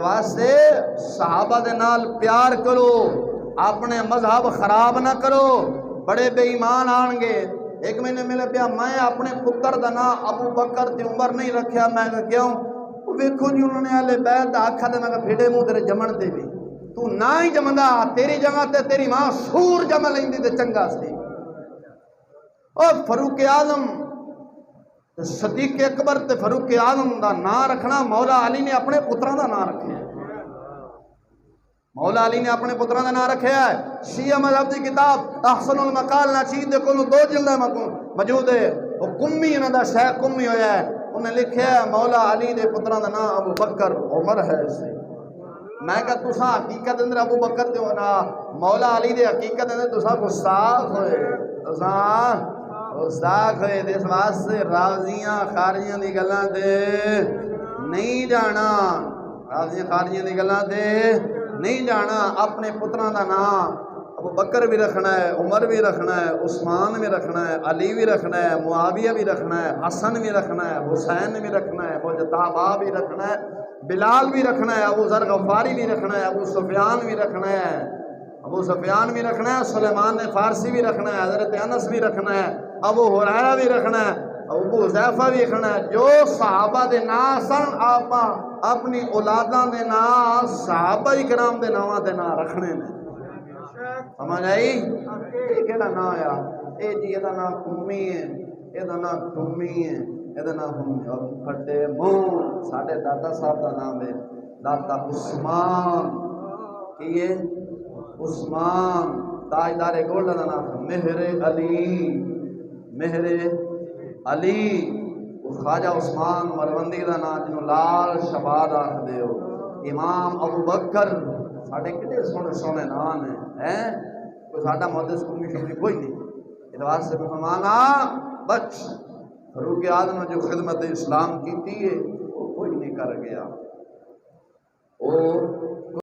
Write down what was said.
واسطے صحابہ دے نال پیار کرو، اپنے مذہب خراب نہ کرو۔ بڑے بے ایمان آن گے، ایک مہینے ملے پیا میں اپنے پتر دا نام ابو بکر تے عمر نہیں رکھیا۔ میں کہا کیوں؟ ویکھو جی انہوں نے اہل بیت دا آکھا تے میں کہا پھیڑے منہ تیرے جمن تے بھی تو نہ ہی جمندا، تیری جگہ تے تیری ماں سور جمع لیندی تے چنگا سی۔ اور فاروق اعظم صدیق اکبر تے فاروق اعظم دا نام رکھنا مولا علی نے اپنے پتراں دا نام رکھیا ہے۔ مولا علی نے اپنے پتراں دا نام رکھیا ہے۔ شیعہ مذہب دی کتاب احسن المقال ناشید دے کولوں 2 جلداں موجود ہے، وہ کمی انہاں دا شیخ کمی ہویا ہے، انہیں لکھیا ہے مولا علی دے پتراں دا نام ابو بکر عمر ہے سی۔ میں کہا تساں حقیقت اندر ابو بکر تے ہونا مولا علی دے حقیقت اندر تساں گستاخ ہوئے، تساں گستاخ ہوئے۔ اس واسطے راضیاں خارجیاں دی گلاں تے نہیں جانا، راضیاں خارجیاں دی گلاں تے نہیں جانا۔ اپنے پتراں دا نام ابو بکر بھی رکھنا ہے، عمر بھی رکھنا ہے، عثمان بھی رکھنا ہے، علی بھی رکھنا ہے، معاویہ بھی رکھنا ہے، حسن بھی رکھنا ہے، حسین بھی رکھنا ہے، مجتبیٰ بھی رکھنا ہے، بلال بھی رکھنا ہے، ابو ذر غفاری بھی رکھنا ہے، ابو سفیان بھی رکھنا ہے، ابو سفیان بھی رکھنا ہے، سلیمان فارسی بھی رکھنا ہے، حضرت انس بھی رکھنا ہے، ابو ہریرہ بھی رکھنا ہے، ابو حذیفہ بھی رکھنا ہے۔ جو صحابہ دے نام سن آپ اپنی اولاداں دے نام صحابہ کرام دے ناماں دے نام رکھنے نے۔ سمجھ آئی؟ یہ کہڑا نام آیا؟ اے جی یہ نام کمی ہے، یہ نام ٹمی ہے، یہ نام پھٹے منہ۔ ساڈے دادا صاحب دا نام ہے دادا عثمان، کی ہے عثمان۔ تاجدار گولڈ دا نام مہر علی، مہر علی۔ خواجہ عثمان مروندی دا نام جنوں لال شباد آکھ دے ہو۔ امام ابو بکر، ساڈے کتنے سونے سونے نام ہیں، کوئی ساڈا محدث قومی شمری کوئی نہیں۔ اس واسطے مسلمانا بچ، فاروق اعظم نے جو خدمت اسلام کی تھی وہ کوئی نہیں کر گیا۔ وہ